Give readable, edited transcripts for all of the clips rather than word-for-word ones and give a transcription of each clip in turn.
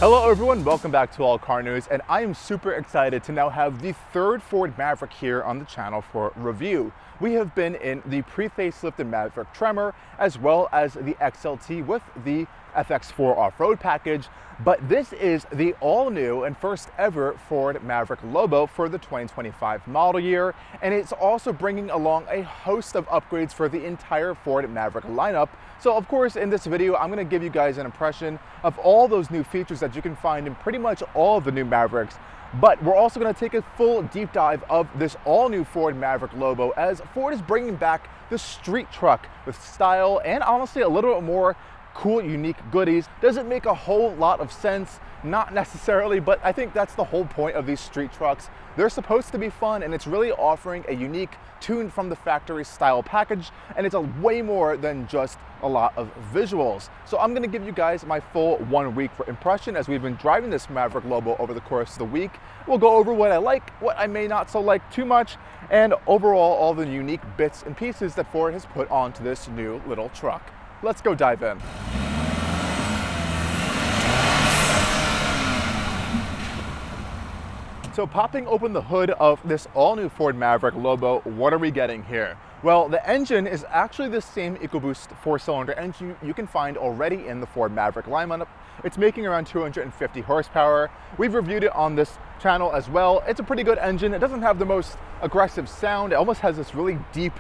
Hello everyone, welcome back to Allcarnews, and I am super excited to now have the third Ford Maverick here on the channel for review. We have been in the pre-facelifted Maverick Tremor as well as the XLT with the FX4 off-road package, but this is the all-new and first ever Ford Maverick Lobo for the 2025 model year, and it's also bringing along a host of upgrades for the entire Ford Maverick lineup. So of course in this video I'm going to give you guys an impression of all those new features that you can find in pretty much all of the new Mavericks, but we're also going to take a full deep dive of this all-new Ford Maverick Lobo as Ford is bringing back the street truck with style and honestly a little bit more cool, unique goodies. Doesn't make a whole lot of sense, not necessarily, but I think that's the whole point of these street trucks. They're supposed to be fun, and it's really offering a unique tuned from the factory style package, and it's a way more than just a lot of visuals. So I'm gonna give you guys my full 1 week impression as we've been driving this Maverick Lobo over the course of the week. We'll go over what I like, what I may not so like too much, and overall all the unique bits and pieces that Ford has put onto this new little truck. Let's go dive in. So popping open the hood of this all-new Ford Maverick Lobo, what are we getting here? Well, the engine is actually the same EcoBoost 4-cylinder engine you can find already in the Ford Maverick lineup. It's making around 250 horsepower. We've reviewed it on this channel as well. It's a pretty good engine. It doesn't have the most aggressive sound. It almost has this really deep,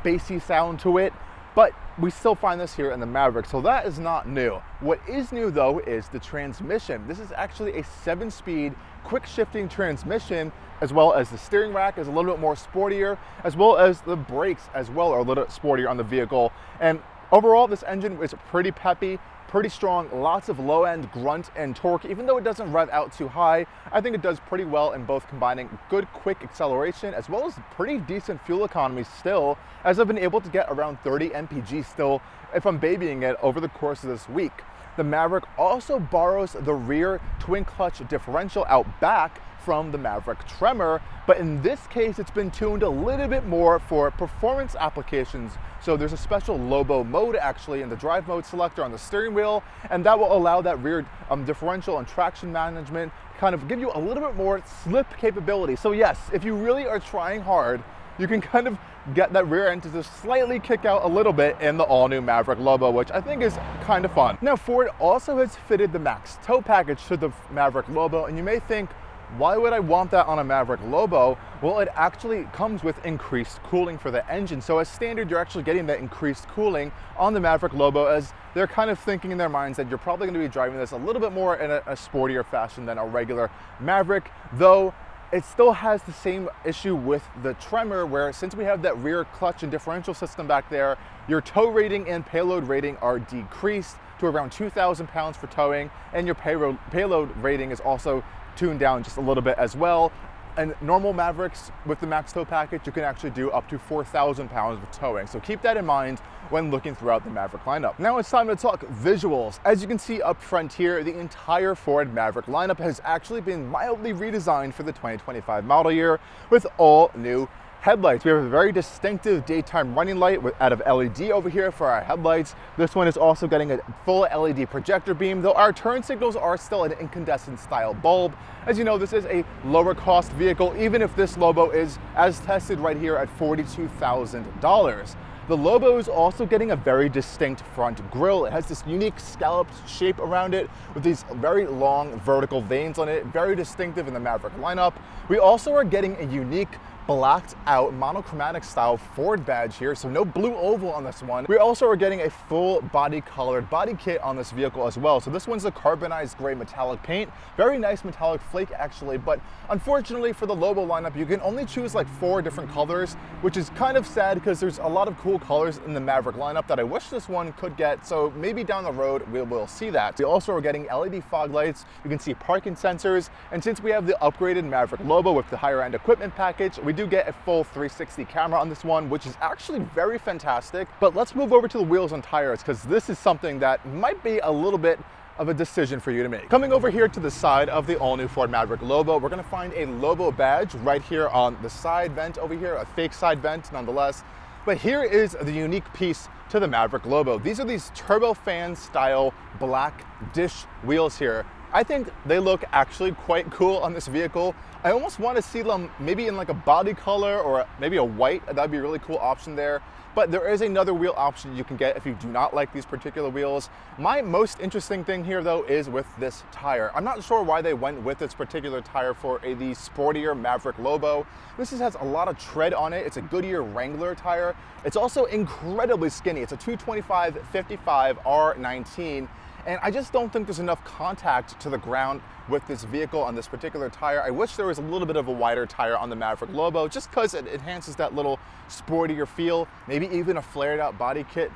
bassy sound to it, but we still find this here in the Maverick, so that is not new. What is new though is the transmission. This is actually a 7-speed quick shifting transmission, as well as the steering rack is a little bit more sportier, as well as the brakes as well are a little bit sportier on the vehicle. And overall this engine is pretty peppy, pretty strong, lots of low-end grunt and torque. Even though it doesn't rev out too high, I think it does pretty well in both combining good quick acceleration as well as pretty decent fuel economy still, as I've been able to get around 30 mpg still if I'm babying it over the course of this week. The Maverick also borrows the rear twin clutch differential out back from the Maverick Tremor, but in this case it's been tuned a little bit more for performance applications. So there's a special Lobo mode actually in the drive mode selector on the steering wheel, and that will allow that rear differential and traction management kind of give you a little bit more slip capability. So yes, if you really are trying hard, you can kind of get that rear end to just slightly kick out a little bit in the all-new Maverick Lobo, which I think is kind of fun. Now Ford also has fitted the Max tow package to the Maverick Lobo, and you may think, why would I want that on a Maverick Lobo? Well, it actually comes with increased cooling for the engine. So as standard, you're actually getting that increased cooling on the Maverick Lobo, as they're kind of thinking in their minds that you're probably gonna be driving this a little bit more in a sportier fashion than a regular Maverick, though it still has the same issue with the Tremor, where since we have that rear clutch and differential system back there, your tow rating and payload rating are decreased to around 2,000 pounds for towing, and your payload rating is also tuned down just a little bit as well. And normal Mavericks with the Max Tow package, you can actually do up to 4,000 pounds of towing. So keep that in mind when looking throughout the Maverick lineup. Now it's time to talk visuals. As you can see up front here, the entire Ford Maverick lineup has actually been mildly redesigned for the 2025 model year with all new headlights. We have a very distinctive daytime running light out of LED over here for our headlights. This one is also getting a full LED projector beam, though our turn signals are still an incandescent style bulb. As you know, this is a lower cost vehicle, even if this Lobo is as tested right here at $42,000. The Lobo is also getting a very distinct front grille. It has this unique scalloped shape around it with these very long vertical veins on it, very distinctive in the Maverick lineup. We also are getting a unique blacked out monochromatic style Ford badge here, so no blue oval on this one. We also are getting a full body colored body kit on this vehicle as well. So this one's a carbonized gray metallic paint, very nice metallic flake actually, but unfortunately for the Lobo lineup, you can only choose like 4 different colors, which is kind of sad because there's a lot of cool colors in the Maverick lineup that I wish this one could get, so maybe down the road we will see that. We also are getting LED fog lights, you can see parking sensors, and since we have the upgraded Maverick Lobo with the higher end equipment package, we do get a full 360 camera on this one, which is actually very fantastic. But let's move over to the wheels and tires, because this is something that might be a little bit of a decision for you to make. Coming over here to the side of the all-new Ford Maverick Lobo, we're gonna find a Lobo badge right here on the side vent over here, a fake side vent nonetheless. But here is the unique piece to the Maverick Lobo. These are these turbofan style black dish wheels here. I think they look actually quite cool on this vehicle. I almost want to see them maybe in like a body color or maybe a white. That'd be a really cool option there. But there is another wheel option you can get if you do not like these particular wheels. My most interesting thing here though is with this tire. I'm not sure why they went with this particular tire for the sportier Maverick Lobo. This has a lot of tread on it. It's a Goodyear Wrangler tire. It's also incredibly skinny. It's a 225/55 R19. And I just don't think there's enough contact to the ground with this vehicle on this particular tire. I wish there was a little bit of a wider tire on the Maverick Lobo just because it enhances that little sportier feel, maybe even a flared out body kit.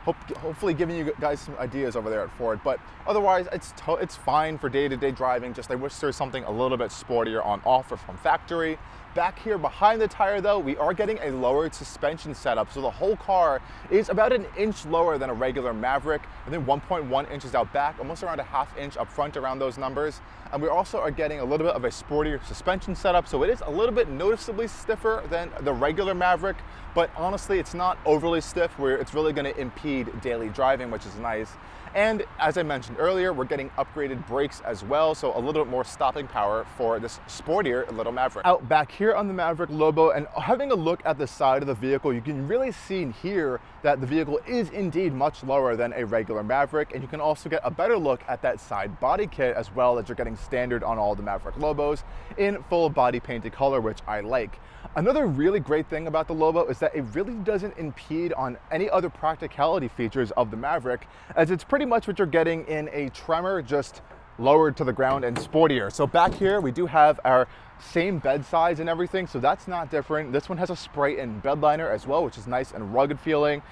Hopefully giving you guys some ideas over there at Ford, but otherwise it's fine for day-to-day driving. Just I wish there's something a little bit sportier on offer from factory. Back here behind the tire though, we are getting a lowered suspension setup. So the whole car is about an inch lower than a regular Maverick, and then 1.1 inches out back, almost around a ½ inch up front around those numbers. And we also are getting a little bit of a sportier suspension setup. So it is a little bit noticeably stiffer than the regular Maverick, but honestly, it's not overly stiff where it's really gonna impede daily driving, which is nice. And as I mentioned earlier, we're getting upgraded brakes as well, so a little bit more stopping power for this sportier little Maverick. Out back here on the Maverick Lobo and having a look at the side of the vehicle, you can really see and hear that the vehicle is indeed much lower than a regular Maverick, and you can also get a better look at that side body kit as well, that you're getting standard on all the Maverick Lobos in full body painted color, which I like. Another really great thing about the Lobo is that it really doesn't impede on any other practicality features of the Maverick, as it's pretty much what you're getting in a Tremor, just lowered to the ground and sportier. So back here we do have our same bed size and everything, so that's not different. This one has a spray-in bed liner as well, which is nice and rugged feeling.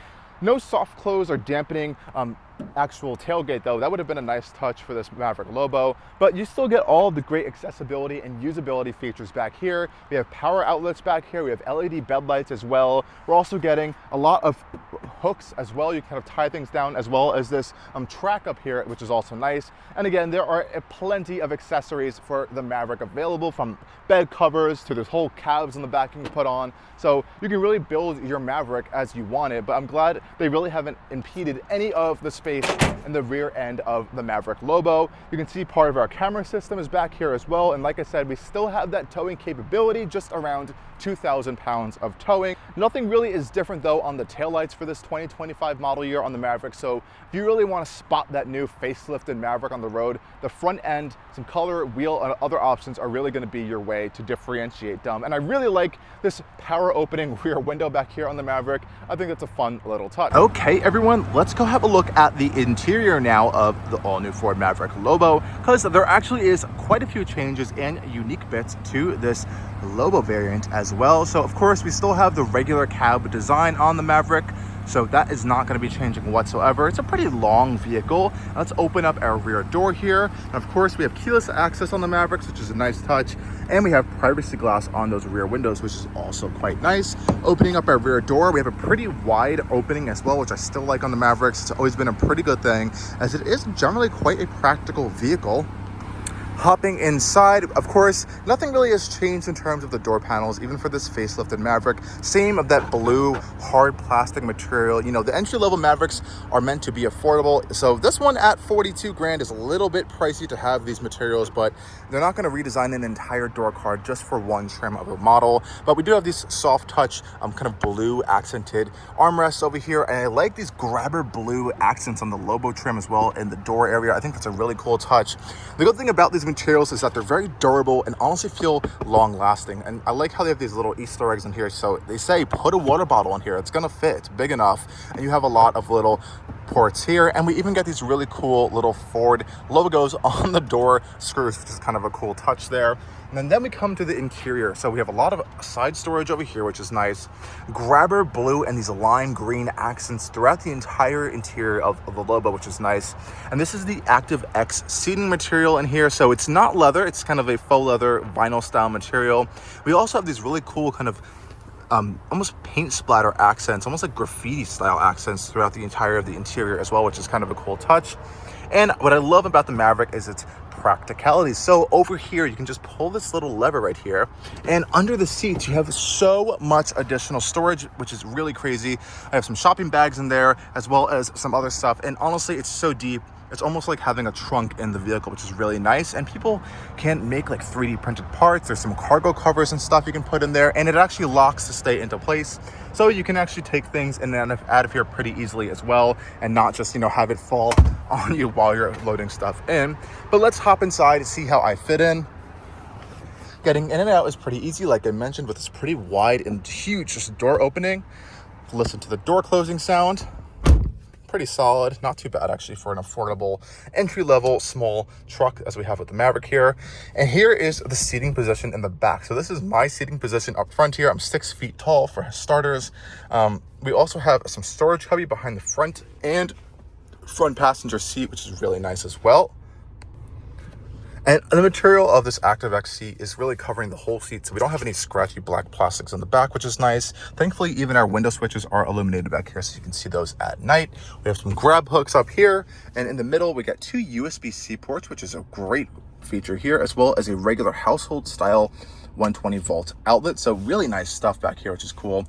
No soft close or dampening actual tailgate though. That would have been a nice touch for this Maverick Lobo, but you still get all the great accessibility and usability features back here. We have power outlets back here. We have LED bed lights as well. We're also getting a lot of hooks as well. You kind of tie things down, as well as this track up here, which is also nice. And again, there are plenty of accessories for the Maverick available, from bed covers to this whole cabs in the back you can put on. So you can really build your Maverick as you want it, but I'm glad they really haven't impeded any of the space in the rear end of the Maverick Lobo. You can see part of our camera system is back here as well, and like I said, we still have that towing capability, just around 2,000 pounds of towing. Nothing really is different though on the taillights for this 2025 model year on the Maverick, so if you really want to spot that new facelifted Maverick on the road, the front end, some color, wheel, and other options are really going to be your way to differentiate them. And I really like this power opening rear window back here on the Maverick. I think that's a fun little touch. Okay everyone, let's go have a look at the interior now of the all-new Ford Maverick Lobo, because there actually is quite a few changes and unique bits to this Lobo variant as well. So of course we still have the regular cab design on the Maverick, so that is not going to be changing whatsoever. It's a pretty long vehicle. Let's open up our rear door here. And of course we have keyless access on the Mavericks, which is a nice touch, and we have privacy glass on those rear windows, which is also quite nice. Opening up our rear door, we have a pretty wide opening as well, which I still like on the Mavericks. It's always been a pretty good thing, as it is generally quite a practical vehicle. Hopping inside, of course, nothing really has changed in terms of the door panels, even for this facelifted Maverick. Same of that blue hard plastic material. You know, the entry-level Mavericks are meant to be affordable, so this one at 42 grand is a little bit pricey to have these materials, but they're not going to redesign an entire door card just for one trim of a model. But we do have these soft touch kind of blue accented armrests over here, and I like these grabber blue accents on the Lobo trim as well in the door area. I think that's a really cool touch. The good thing about these materials is that they're very durable and honestly feel long lasting, and I like how they have these little Easter eggs in here. So they say put a water bottle in here, it's gonna fit, it's big enough, and you have a lot of little ports here. And we even get these really cool little Ford logos on the door screws, which is kind of a cool touch there. And then we come to the interior. So we have a lot of side storage over here, which is nice. Grabber blue and these lime green accents throughout the entire interior of the Lobo, which is nice. And this is the Active X seating material in here. So it's not leather, it's kind of a faux leather vinyl style material. We also have these really cool kind of almost paint splatter accents, almost like graffiti style accents throughout the entire of the interior as well, which is kind of a cool touch. And what I love about the Maverick is its practicality. So over here, you can just pull this little lever right here, and under the seats, you have so much additional storage, which is really crazy. I have some shopping bags in there, as well as some other stuff. And honestly, it's so deep. It's almost like having a trunk in the vehicle, which is really nice. And people can make like 3D printed parts. There's some cargo covers and stuff you can put in there, and it actually locks to stay into place. So you can actually take things in and out of here pretty easily as well, and not just, you know, have it fall on you while you're loading stuff in. But let's hop inside and see how I fit in. Getting in and out is pretty easy, like I mentioned, with this pretty wide and huge just door opening. Listen to the door closing sound. Pretty solid, not too bad actually for an affordable entry-level small truck as we have with the Maverick here. And here is the seating position in the back. So this is my seating position up front here. I'm 6 feet tall for starters. We also have some storage cubby behind the front and front passenger seat, which is really nice as well. And the material of this ActiveX seat is really covering the whole seat, so we don't have any scratchy black plastics on the back, which is nice. Thankfully, even our window switches are illuminated back here, so you can see those at night. We have some grab hooks up here, and in the middle, we got 2 USB-C ports, which is a great feature here, as well as a regular household-style 120-volt outlet. So really nice stuff back here, which is cool.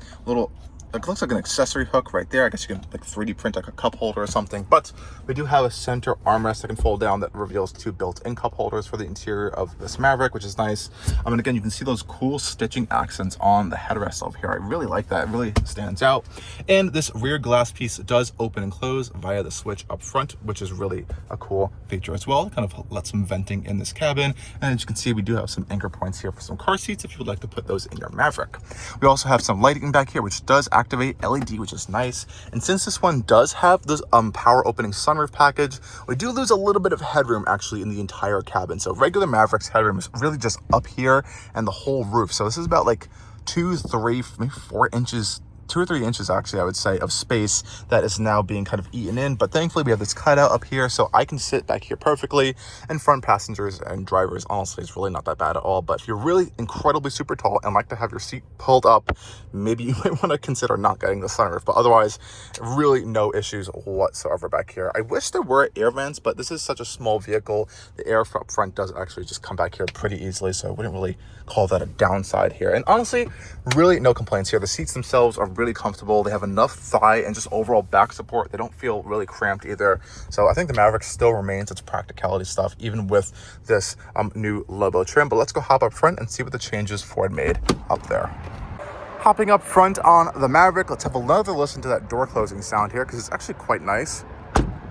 It looks like an accessory hook right there. I guess you can like 3D print like a cup holder or something, but we do have a center armrest that can fold down that reveals 2 built-in cup holders for the interior of this Maverick, which is nice. And again, you can see those cool stitching accents on the headrest over here. I really like that. It really stands out. And this rear glass piece does open and close via the switch up front, which is really a cool feature as well. It kind of lets some venting in this cabin. And as you can see, we do have some anchor points here for some car seats if you would like to put those in your Maverick. We also have some lighting back here, which does activate LED, which is nice. And since this one does have this power opening sunroof package, we do lose a little bit of headroom actually in the entire cabin. So regular Maverick's headroom is really just up here and the whole roof. So this is about like 2, 3, maybe 4 inches, 2 or 3 inches actually, I would say, of space that is now being kind of eaten in. But thankfully we have this cutout up here, so I can sit back here perfectly. And front passengers and drivers, honestly, it's really not that bad at all. But if you're really incredibly super tall and like to have your seat pulled up, maybe you might want to consider not getting the sunroof. But otherwise, really no issues whatsoever back here. I wish there were air vents, but this is such a small vehicle. The air up front does actually just come back here pretty easily, so I wouldn't really call that a downside here. And honestly, really no complaints here. The seats themselves are really comfortable. They have enough thigh and just overall back support. They don't feel really cramped either. So I think the Maverick still remains its practicality stuff, even with this new Lobo trim. But let's go hop up front and see what the changes Ford made up there. Hopping up front on the Maverick, let's have another listen to that door closing sound here, because it's actually quite nice.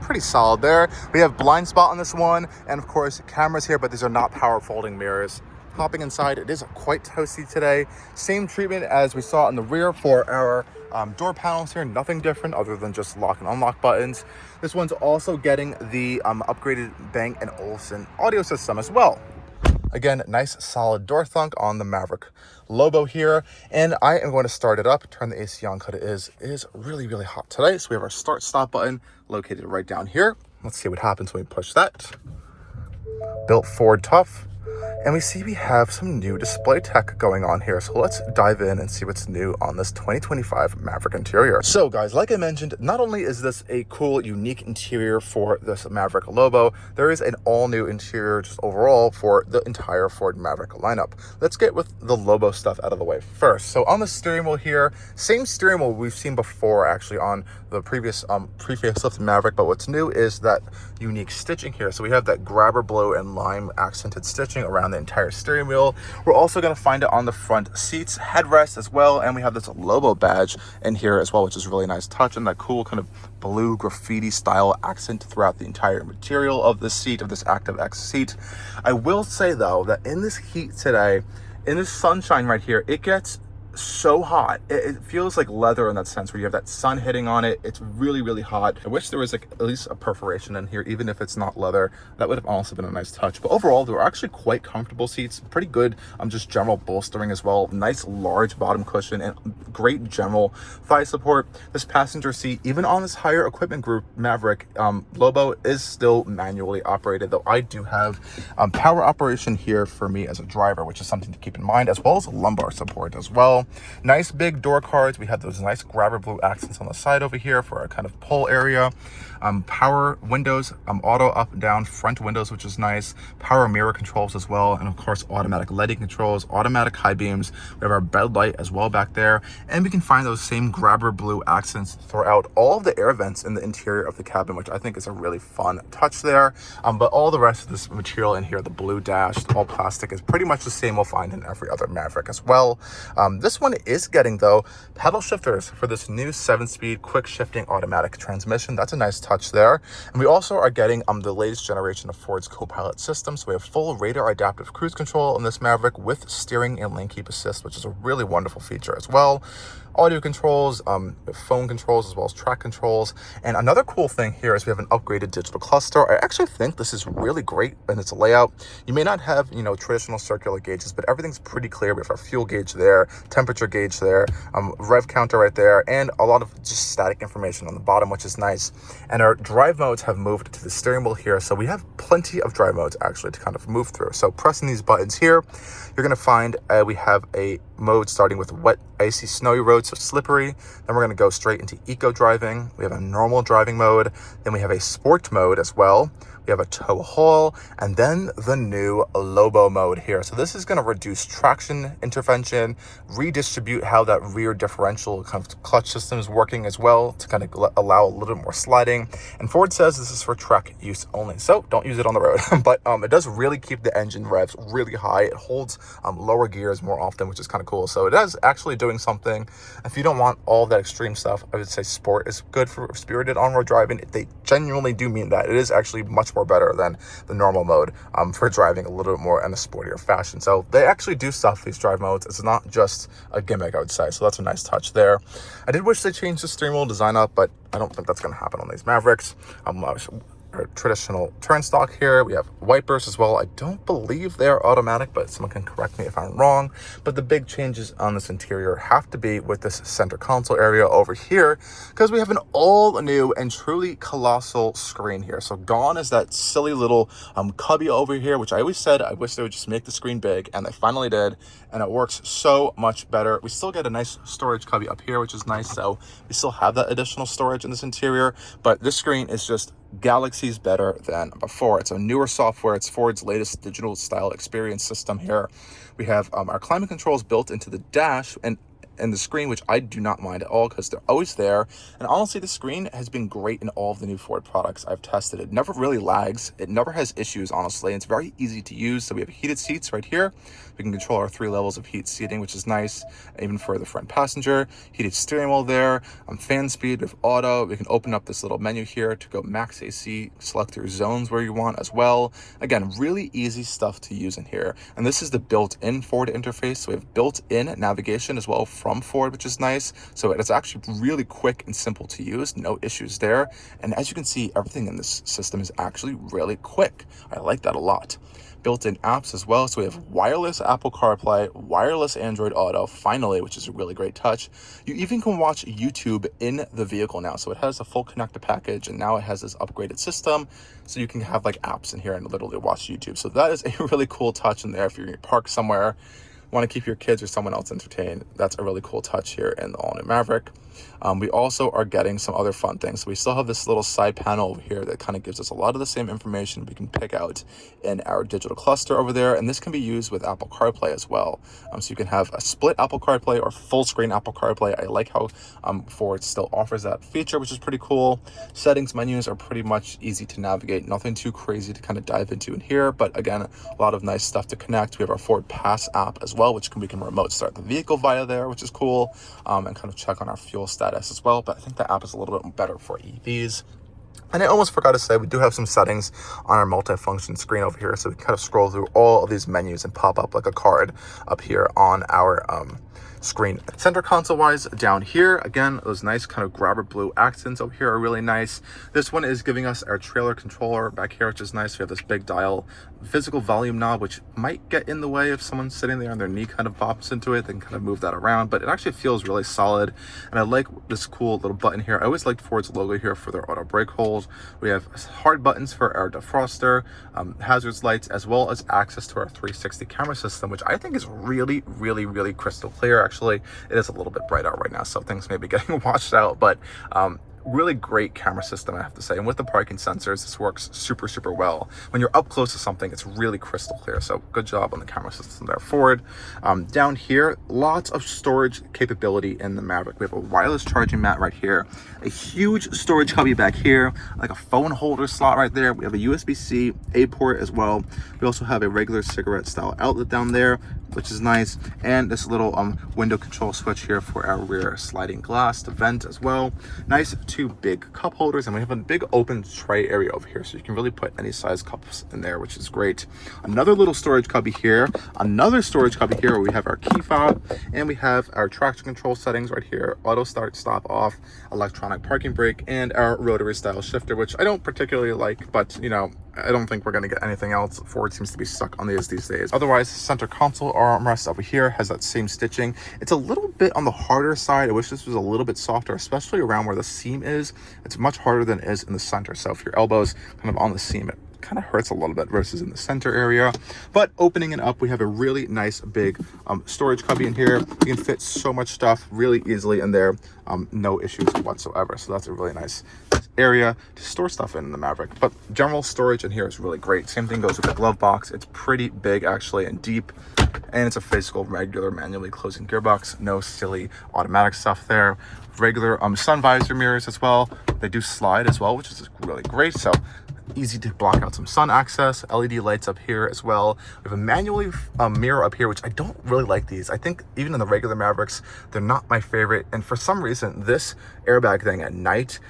Pretty solid there. We have blind spot on this one, and of course cameras here, but these are not power folding mirrors. Hopping inside, it is quite toasty today. Same treatment as we saw in the rear for our door panels here. Nothing different other than just lock and unlock buttons. This one's also getting the upgraded Bang & Olufsen audio system as well. Again, nice solid door thunk on the Maverick Lobo here. And I am going to start it up, turn the AC on, because it is really, really hot today. So we have our start stop button located right down here. Let's see what happens when we push that. Built Ford tough. And we see we have some new display tech going on here. So let's dive in and see what's new on this 2025 Maverick interior. So guys, like I mentioned, not only is this a cool, unique interior for this Maverick Lobo, there is an all new interior just overall for the entire Ford Maverick lineup. Let's get with the Lobo stuff out of the way first. So on the steering wheel here, same steering wheel we've seen before actually on the previous pre-facelift Maverick, but what's new is that unique stitching here. So we have that grabber blue and lime accented stitching around the entire steering wheel. We're also going to find it on the front seats, headrest as well, and we have this Lobo badge in here as well, which is a really nice touch, and that cool kind of blue graffiti style accent throughout the entire material of this seat, of this ActiveX seat. I will say though that in this heat today, in this sunshine right here, it gets so hot. It feels like leather in that sense, where you have that sun hitting on it. It's really, really hot. I wish there was like at least a perforation in here, even if it's not leather. That would have also been a nice touch. But overall, they were actually quite comfortable seats. Pretty good just general bolstering as well. Nice large bottom cushion and great general thigh support. This passenger seat, even on this higher equipment group Maverick Lobo, is still manually operated, though I do have power operation here for me as a driver, which is something to keep in mind, as well as lumbar support as well. Nice big door cards. We have those nice grabber blue accents on the side over here for our kind of pull area. Power windows, auto up and down front windows, which is nice. Power mirror controls as well. And of course, automatic lighting controls, automatic high beams. We have our bed light as well back there. And we can find those same grabber blue accents throughout all of the air vents in the interior of the cabin, which I think is a really fun touch there. But all the rest of this material in here, the blue dash, all plastic, is pretty much the same we'll find in every other Maverick as well. This one is getting, though, pedal shifters for this new 7-speed quick shifting automatic transmission. That's a nice touch there. And we also are getting the latest generation of Ford's Co-Pilot system. So we have full radar adaptive cruise control in this Maverick with steering and lane keep assist, which is a really wonderful feature as well. Audio controls, phone controls, as well as track controls. And another cool thing here is we have an upgraded digital cluster. I actually think this is really great in its layout. You may not have, traditional circular gauges, but everything's pretty clear. We have our fuel gauge there, temperature gauge there, rev counter right there, and a lot of just static information on the bottom, which is nice. And our drive modes have moved to the steering wheel here. So we have plenty of drive modes actually to kind of move through. So pressing these buttons here, you're gonna find we have a mode starting with wet, icy, snowy roads, so slippery. Then we're going to go straight into eco driving. We have a normal driving mode. Then we have a sport mode as well. We have a tow haul, and then the new Lobo mode here. So this is going to reduce traction intervention, redistribute how that rear differential kind of clutch system is working as well to kind of allow a little bit more sliding. And Ford says this is for track use only, so don't use it on the road. But it does really keep the engine revs really high. It holds lower gears more often, which is kind of cool. So it is actually doing something. If you don't want all that extreme stuff, I would say sport is good for spirited on-road driving. They genuinely do mean that. It is actually much more better than the normal mode for driving a little bit more in a sportier fashion. So they actually do stuff, these drive modes. It's not just a gimmick, I would say. So that's a nice touch there. I did wish they changed the steering wheel design up, but I don't think that's going to happen on these Mavericks. Our traditional turn stock here. We have wipers as well. I don't believe they're automatic, but someone can correct me if I'm wrong. But the big changes on this interior have to be with this center console area over here, because we have an all new and truly colossal screen here. So gone is that silly little cubby over here, which I always said I wish they would just make the screen big, and they finally did, and it works so much better. We still get a nice storage cubby up here, which is nice. So we still have that additional storage in this interior, but this screen is just galaxies better than before. It's a newer software. It's Ford's latest digital style experience system here. We have our climate controls built into the dash and the screen, which I do not mind at all because they're always there. And honestly, the screen has been great in all of the new Ford products I've tested. It never really lags. It never has issues, honestly. It's very easy to use. So we have heated seats right here. We can control our 3 levels of heat seating, which is nice, even for the front passenger. Heated steering wheel there. Fan speed with auto. We can open up this little menu here to go max AC, select your zones where you want as well. Again, really easy stuff to use in here. And this is the built-in Ford interface. So we have built-in navigation as well from Ford, which is nice. So it's actually really quick and simple to use. No issues there. And as you can see, everything in this system is actually really quick. I like that a lot. Built-in apps as well. So we have wireless Apple CarPlay, wireless Android Auto, finally, which is a really great touch. You even can watch YouTube in the vehicle now. So it has a full connector package, and now it has this upgraded system. So you can have like apps in here and literally watch YouTube. So that is a really cool touch in there. If you're parked somewhere, want to keep your kids or someone else entertained, that's a really cool touch here in the all-new Maverick. We also are getting some other fun things. So we still have this little side panel over here that kind of gives us a lot of the same information we can pick out in our digital cluster over there. And this can be used with Apple CarPlay as well. So you can have a split Apple CarPlay or full screen Apple CarPlay. I like how Ford still offers that feature, which is pretty cool. Settings menus are pretty much easy to navigate. Nothing too crazy to kind of dive into in here. But again, a lot of nice stuff to connect. We have our Ford Pass app as well, which we can remote start the vehicle via there, which is cool. And kind of check on our fuel status as well, but I think the app is a little bit better for EVs. And I almost forgot to say, we do have some settings on our multifunction screen over here, so we can kind of scroll through all of these menus and pop up like a card up here on our screen. Center console wise, down here again, those nice kind of grabber blue accents over here are really nice. This one is giving us our trailer controller back here, which is nice. We have this big dial physical volume knob, which might get in the way if someone's sitting there and their knee kind of bops into it. They can kind of move that around, but it actually feels really solid. And I like this cool little button here. I always liked Ford's logo here for their auto brake hold. We have hard buttons for our defroster, hazards lights, as well as access to our 360 camera system, which I think is really, really, really crystal clear. Actually, it is a little bit bright out right now, so things may be getting washed out, but really great camera system, I have to say. And with the parking sensors, this works super, super well. When you're up close to something, it's really crystal clear. So good job on the camera system there forward. Down here, lots of storage capability in the Maverick. We have a wireless charging mat right here, a huge storage cubby back here, like a phone holder slot right there. We have a USB-C A port as well. We also have a regular cigarette style outlet down there, which is nice. And this little window control switch here for our rear sliding glass to vent as well. Nice two big cup holders, and we have a big open tray area over here, so you can really put any size cups in there, which is great. Another little storage cubby here, another storage cubby here where we have our key fob, and we have our traction control settings right here, auto start, stop, off, electronic parking brake, and our rotary style shifter, which I don't particularly like, but you know, I don't think we're going to get anything else. Ford seems to be stuck on these days. Otherwise, center console armrest over here has that same stitching. It's a little bit on the harder side. I wish this was a little bit softer, especially around where the seam is. It's much harder than it is in the center. So if your elbow's kind of on the seam, it kind of hurts a little bit versus in the center area. But opening it up, we have a really nice big storage cubby in here. You can fit so much stuff really easily in there, no issues whatsoever. So that's a really nice area to store stuff in the Maverick. But general storage in here is really great. Same thing goes with the glove box. It's pretty big actually and deep, and it's a physical regular manually closing gearbox. No silly automatic stuff there. Regular sun visor mirrors as well. They do slide as well, which is really great. So easy to block out some sun access. LED lights up here as well. We have a manually mirror up here, which I don't really like these. I think even in the regular Mavericks, they're not my favorite. And for some reason, this airbag thing at night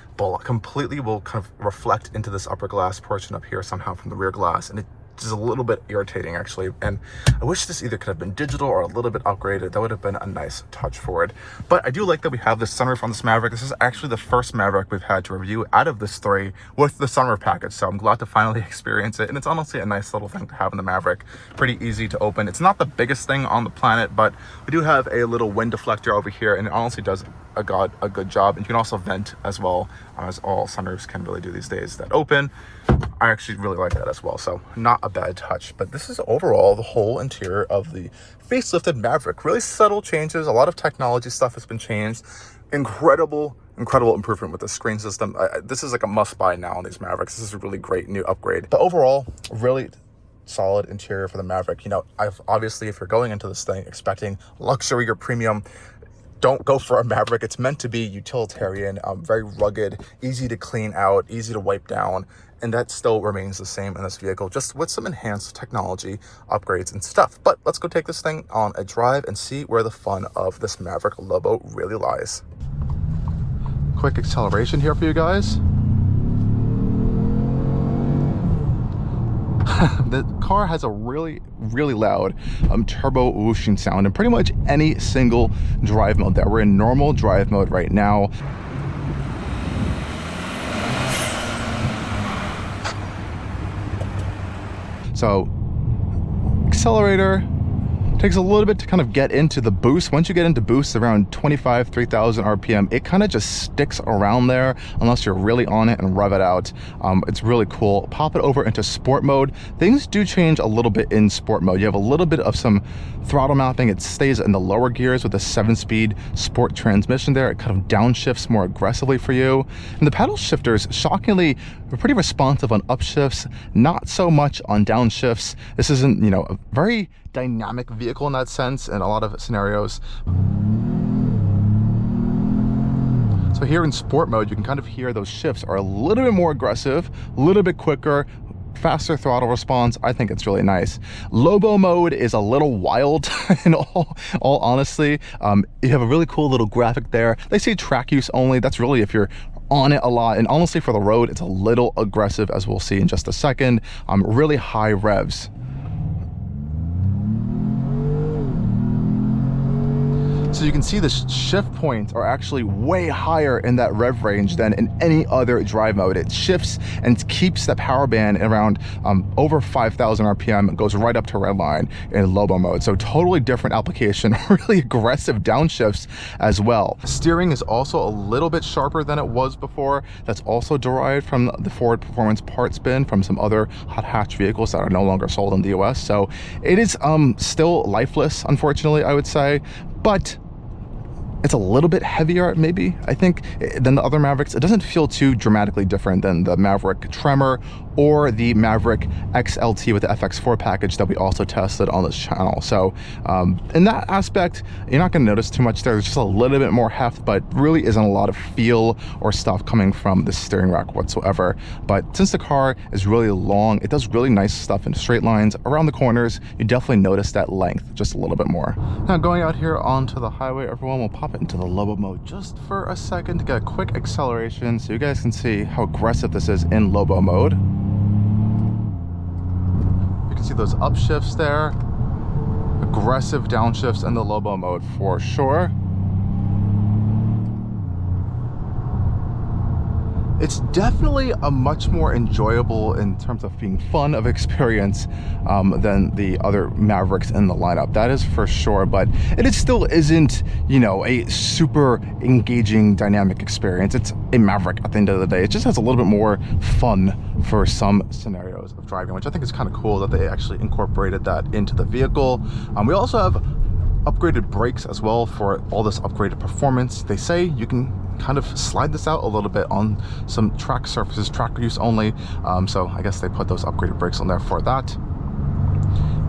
completely will kind of reflect into this upper glass portion up here somehow from the rear glass. And it is a little bit irritating actually, and I wish this either could have been digital or a little bit upgraded. That would have been a nice touch for it. But I do like that we have this sunroof on this Maverick. This is actually the first Maverick we've had to review out of this three with the sunroof package, so I'm glad to finally experience it. And it's honestly a nice little thing to have in the Maverick. Pretty easy to open. It's not the biggest thing on the planet, but we do have a little wind deflector over here, and it honestly does a good job. And you can also vent as well, as all sunroofs can really do these days that open. I actually really like that as well, so not a bad touch. But this is overall the whole interior of the facelifted Maverick. Really subtle changes, a lot of technology stuff has been changed. Incredible improvement with the screen system. This is like a must buy now on these Mavericks. This is a really great new upgrade. But overall, really solid interior for the Maverick. You know, obviously if you're going into this thing expecting luxury or premium, don't go for a Maverick. It's meant to be utilitarian, very rugged, easy to clean out, easy to wipe down. And that still remains the same in this vehicle, just with some enhanced technology upgrades and stuff. But let's go take this thing on a drive and see where the fun of this Maverick Lobo really lies. Quick acceleration here for you guys. The car has a really loud turbo whooshing sound in pretty much any single drive mode there. We're in normal drive mode right now. So accelerator takes a little bit to kind of get into the boost. Once you get into boost around 3,000 RPM, it kind of just sticks around there unless you're really on it and rev it out. It's really cool. Pop it over into sport mode. Things do change a little bit in sport mode. You have a little bit of some throttle mapping. It stays in the lower gears with a 7-speed sport transmission there. It kind of downshifts more aggressively for you. And the paddle shifters, shockingly, are pretty responsive on upshifts, not so much on downshifts. This isn't, you know, a very dynamic vehicle in that sense in a lot of scenarios. So here in sport mode, you can kind of hear those shifts are a little bit more aggressive, a little bit quicker, faster throttle response. I think it's really nice. Lobo mode is a little wild in all honesty. You have a really cool little graphic there. They say track use only. That's really if you're on it a lot, and honestly for the road it's a little aggressive, as we'll see in just a second. Really high revs. So you can see the shift points are actually way higher in that rev range than in any other drive mode. It shifts and keeps the power band around over 5,000 RPM. It goes right up to redline in Lobo mode. So totally different application, really aggressive downshifts as well. Steering is also a little bit sharper than it was before. That's also derived from the Ford Performance parts bin from some other hot hatch vehicles that are no longer sold in the US. So it is still lifeless, unfortunately, I would say, but It's a little bit heavier, maybe, I think, than the other Mavericks. It doesn't feel too dramatically different than the Maverick Tremor or the Maverick XLT with the FX4 package that we also tested on this channel. So in that aspect, you're not going to notice too much there. There's just a little bit more heft, but really isn't a lot of feel or stuff coming from the steering rack whatsoever. But since the car is really long, it does really nice stuff in straight lines. Around the corners, you definitely notice that length just a little bit more. Now going out here onto the highway, everyone, will pop it into the Lobo mode just for a second to get a quick acceleration so you guys can see how aggressive this is in Lobo mode. You can see those upshifts there, aggressive downshifts in the Lobo mode for sure. It's definitely a much more enjoyable in terms of being fun of experience than the other Mavericks in the lineup. That is for sure, but it still isn't, you know, a super engaging dynamic experience. It's a Maverick at the end of the day. It just has a little bit more fun for some scenarios of driving, which I think is kind of cool that they actually incorporated that into the vehicle. We also have upgraded brakes as well for all this upgraded performance. They say you can kind of slide this out a little bit on some track surfaces, track use only. So I guess they put those upgraded brakes on there for that.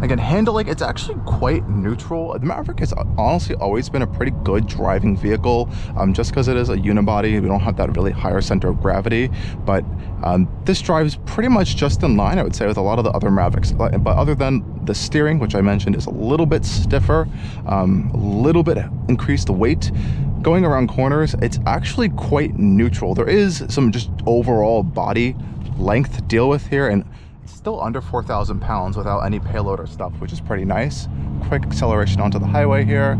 Again, handling, it's actually quite neutral. The Maverick has honestly always been a pretty good driving vehicle, just because it is a unibody. We don't have that really higher center of gravity, but this drives pretty much just in line, I would say, with a lot of the other Mavericks. But other than the steering, which I mentioned is a little bit stiffer, a little bit increased weight, going around corners, it's actually quite neutral. There is some just overall body length to deal with here, and still under 4,000 pounds without any payload or stuff, which is pretty nice. Quick acceleration onto the highway here.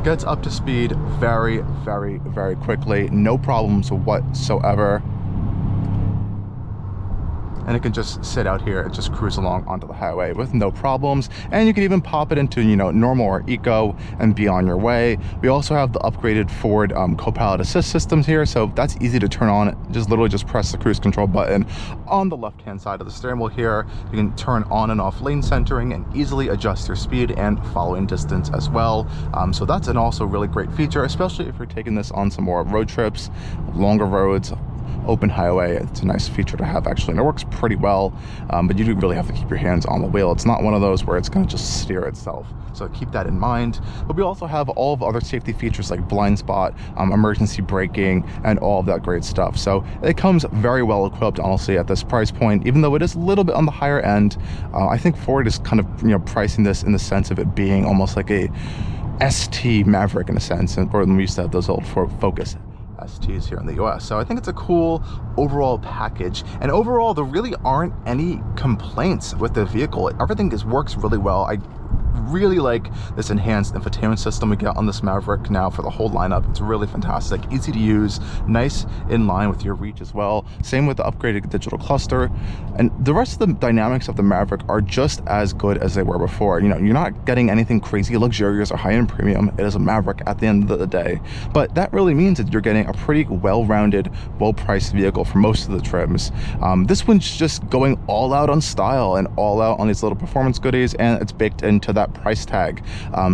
Gets up to speed very, very, very quickly. No problems whatsoever. And it can just sit out here and just cruise along onto the highway with no problems. And you can even pop it into, you know, normal or eco and be on your way. We also have the upgraded Ford co-pilot assist systems here, so that's easy to turn on. Just literally just press the cruise control button on the left hand side of the steering wheel here. You can turn on and off lane centering and easily adjust your speed and following distance as well. So that's an also really great feature, especially if you're taking this on some more road trips, longer roads, open highway. It's a nice feature to have actually, and it works pretty well, but you do really have to keep your hands on the wheel. It's not one of those where it's going to just steer itself, so keep that in mind. But we also have all of the other safety features like blind spot, emergency braking, and all of that great stuff. So it comes very well equipped, honestly, at this price point, even though it is a little bit on the higher end. I think Ford is kind of, you know, pricing this in the sense of it being almost like a ST Maverick in a sense, and or we used to have those old Ford Focus STs here in the US. So I think it's a cool overall package, and overall there really aren't any complaints with the vehicle. Everything works really well. I really like this enhanced infotainment system we get on this Maverick now for the whole lineup. It's really fantastic, easy to use, nice in line with your reach as well. Same with the upgraded digital cluster, and the rest of the dynamics of the Maverick are just as good as they were before. You know, you're not getting anything crazy luxurious or high-end premium. It is a Maverick at the end of the day, but that really means that you're getting a pretty well-rounded, well-priced vehicle for most of the trims. This one's just going all out on style and all out on these little performance goodies, and it's baked into that price tag.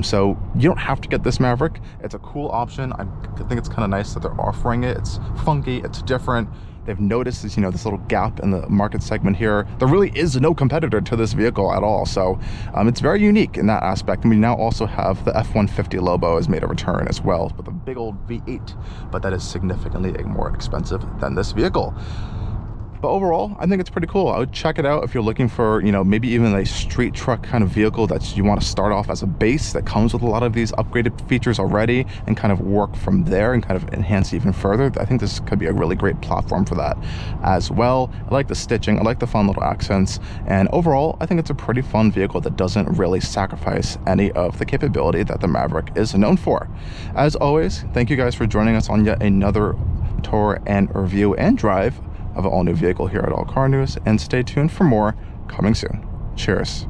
So you don't have to get this Maverick. It's a cool option. I think it's kind of nice that they're offering it. It's funky, it's different. They've noticed this, you know, this little gap in the market segment here. There really is no competitor to this vehicle at all. So it's very unique in that aspect. And we now also have the F-150 Lobo has made a return as well with a big old V8, but that is significantly more expensive than this vehicle. But overall, I think it's pretty cool. I would check it out if you're looking for, you know, maybe even a street truck kind of vehicle that you want to start off as a base that comes with a lot of these upgraded features already and kind of work from there and kind of enhance even further. I think this could be a really great platform for that as well. I like the stitching, I like the fun little accents, and overall, I think it's a pretty fun vehicle that doesn't really sacrifice any of the capability that the Maverick is known for. As always, thank you guys for joining us on yet another tour and review and drive of an all-new vehicle here at Allcarnews, and stay tuned for more coming soon. Cheers.